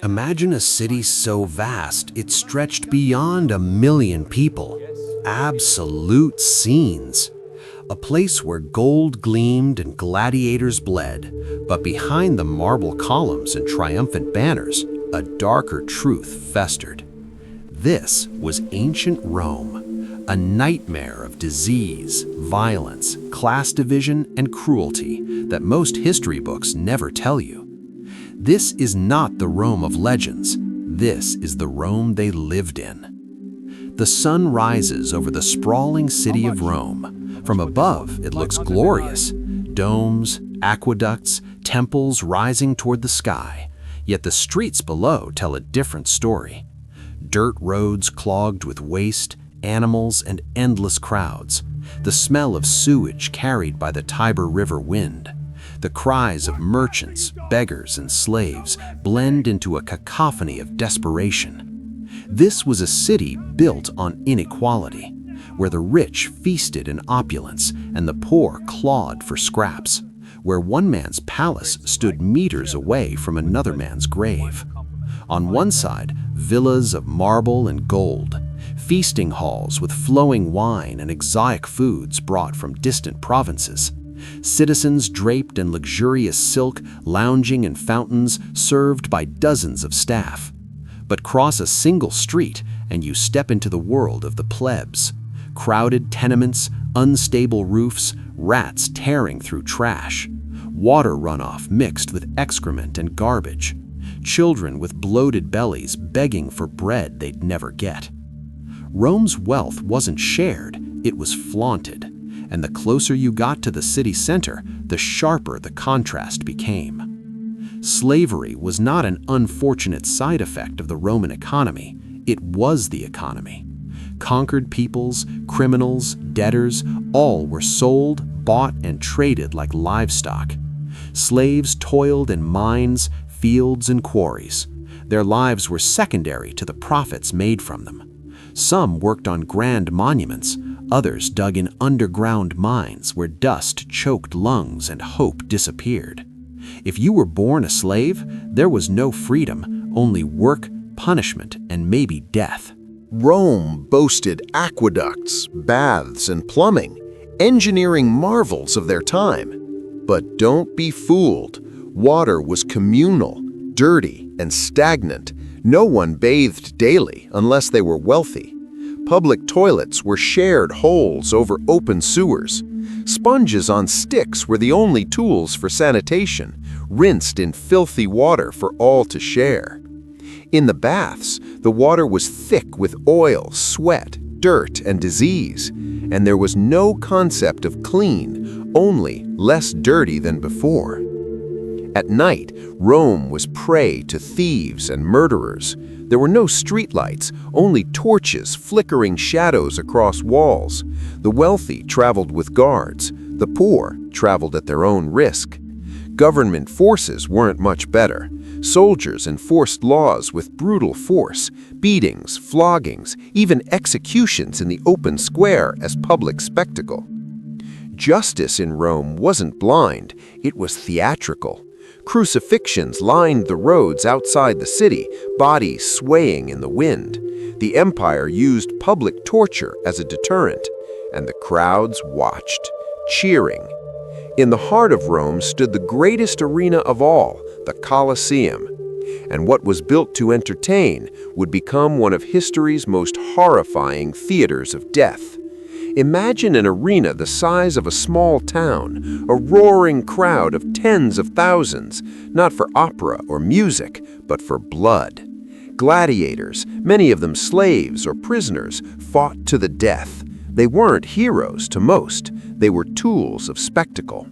Imagine a city so vast it stretched beyond 1 million people. Absolute scenes. A place where gold gleamed and gladiators bled, but behind the marble columns and triumphant banners, a darker truth festered. This was ancient Rome, a nightmare of disease, violence, class division, and cruelty that most history books never tell you. This is not the Rome of legends. This is the Rome they lived in. The sun rises over the sprawling city of Rome. From above, it looks glorious. Domes, aqueducts, temples rising toward the sky. Yet the streets below tell a different story. Dirt roads clogged with waste, animals, and endless crowds. The smell of sewage carried by the Tiber River wind. The cries of merchants, beggars, and slaves blend into a cacophony of desperation. This was a city built on inequality, where the rich feasted in opulence and the poor clawed for scraps, where one man's palace stood meters away from another man's grave. On one side, villas of marble and gold, feasting halls with flowing wine and exotic foods brought from distant provinces. Citizens draped in luxurious silk, lounging in fountains served by dozens of staff. But cross a single street and you step into the world of the plebs. Crowded tenements, unstable roofs, rats tearing through trash. Water runoff mixed with excrement and garbage. Children with bloated bellies begging for bread they'd never get. Rome's wealth wasn't shared, it was flaunted. And the closer you got to the city center, the sharper the contrast became. Slavery was not an unfortunate side effect of the Roman economy, it was the economy. Conquered peoples, criminals, debtors, all were sold, bought, and traded like livestock. Slaves toiled in mines, fields, and quarries. Their lives were secondary to the profits made from them. Some worked on grand monuments, others dug in underground mines where dust choked lungs and hope disappeared. If you were born a slave, there was no freedom, only work, punishment, and maybe death. Rome boasted aqueducts, baths, and plumbing, engineering marvels of their time. But don't be fooled. Water was communal, dirty, and stagnant. No one bathed daily unless they were wealthy. Public toilets were shared holes over open sewers. Sponges on sticks were the only tools for sanitation, rinsed in filthy water for all to share. In the baths, the water was thick with oil, sweat, dirt, and disease, and there was no concept of clean, only less dirty than before. At night, Rome was prey to thieves and murderers. There were no streetlights, only torches flickering shadows across walls. The wealthy traveled with guards. The poor traveled at their own risk. Government forces weren't much better. Soldiers enforced laws with brutal force, beatings, floggings, even executions in the open square as public spectacle. Justice in Rome wasn't blind, it was theatrical. Crucifixions lined the roads outside the city, bodies swaying in the wind. The empire used public torture as a deterrent, and the crowds watched, cheering. In the heart of Rome stood the greatest arena of all, the Colosseum. And what was built to entertain would become one of history's most horrifying theaters of death. Imagine an arena the size of a small town, a roaring crowd of tens of thousands, not for opera or music, but for blood. Gladiators, many of them slaves or prisoners, fought to the death. They weren't heroes to most, they were tools of spectacle.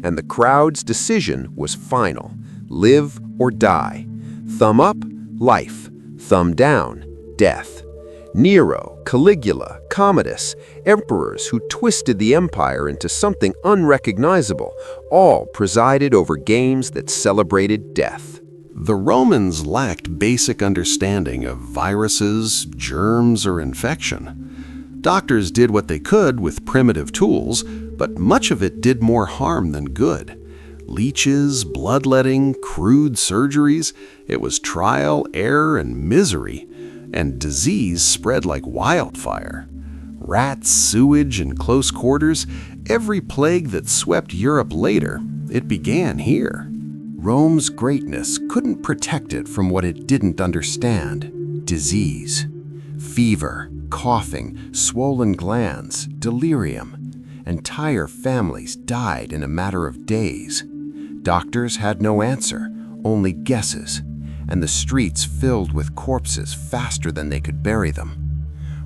And the crowd's decision was final: live or die. Thumb up, life. Thumb down, death. Nero, Caligula, Commodus, emperors who twisted the empire into something unrecognizable, all presided over games that celebrated death. The Romans lacked basic understanding of viruses, germs, or infection. Doctors did what they could with primitive tools, but much of it did more harm than good. Leeches, bloodletting, crude surgeries. It was trial, error, and misery. And disease spread like wildfire. Rats, sewage, and close quarters, every plague that swept Europe later, it began here. Rome's greatness couldn't protect it from what it didn't understand: disease. Fever, coughing, swollen glands, delirium. Entire families died in a matter of days. Doctors had no answer, only guesses, and the streets filled with corpses faster than they could bury them.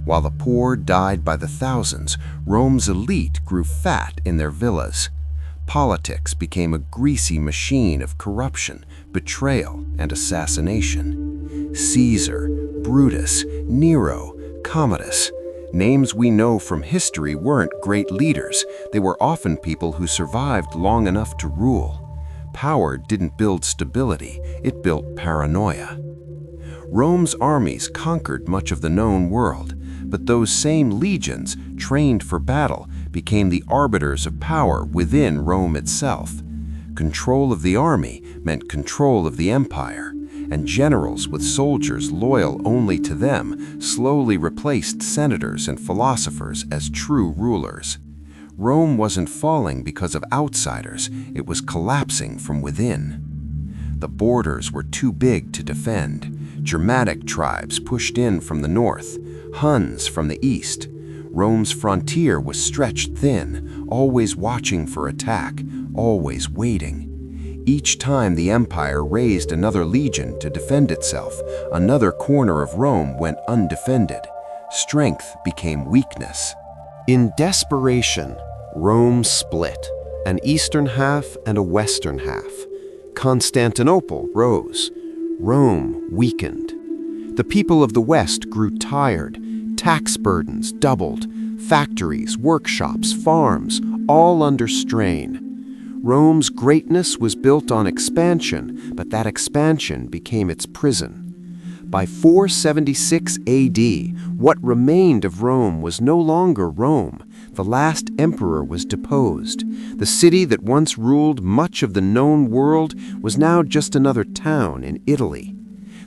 While the poor died by the thousands, Rome's elite grew fat in their villas. Politics became a greasy machine of corruption, betrayal, and assassination. Caesar, Brutus, Nero, Commodus. Names we know from history weren't great leaders. They were often people who survived long enough to rule. Power didn't build stability, it built paranoia. Rome's armies conquered much of the known world, but those same legions, trained for battle, became the arbiters of power within Rome itself. Control of the army meant control of the empire, and generals with soldiers loyal only to them slowly replaced senators and philosophers as true rulers. Rome wasn't falling because of outsiders, it was collapsing from within. The borders were too big to defend. Germanic tribes pushed in from the north, Huns from the east. Rome's frontier was stretched thin, always watching for attack, always waiting. Each time the empire raised another legion to defend itself, another corner of Rome went undefended. Strength became weakness. In desperation, Rome split, an eastern half and a western half. Constantinople rose. Rome weakened. The people of the West grew tired. Tax burdens doubled. Factories, workshops, farms, all under strain. Rome's greatness was built on expansion, but that expansion became its prison. By 476 AD, what remained of Rome was no longer Rome. The last emperor was deposed. The city that once ruled much of the known world was now just another town in Italy.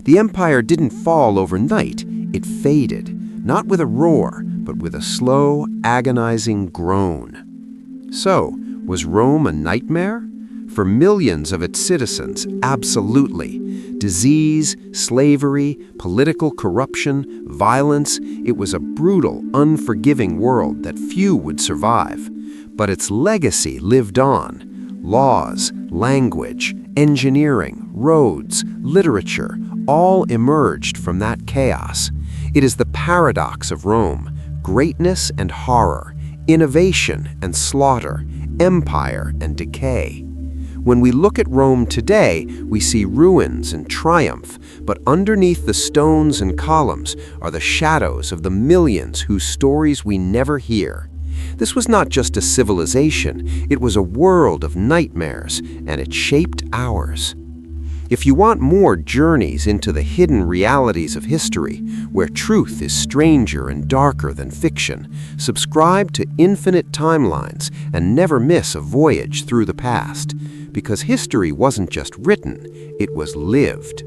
The empire didn't fall overnight, it faded, not with a roar, but with a slow, agonizing groan. So, was Rome a nightmare? For millions of its citizens, absolutely. Disease, slavery, political corruption, violence, it was a brutal, unforgiving world that few would survive. But its legacy lived on. Laws, language, engineering, roads, literature, all emerged from that chaos. It is the paradox of Rome: greatness and horror, innovation and slaughter, empire and decay. When we look at Rome today, we see ruins and triumph, but underneath the stones and columns are the shadows of the millions whose stories we never hear. This was not just a civilization, it was a world of nightmares, and it shaped ours. If you want more journeys into the hidden realities of history, where truth is stranger and darker than fiction, subscribe to Infinite Timelines and never miss a voyage through the past. Because history wasn't just written, it was lived.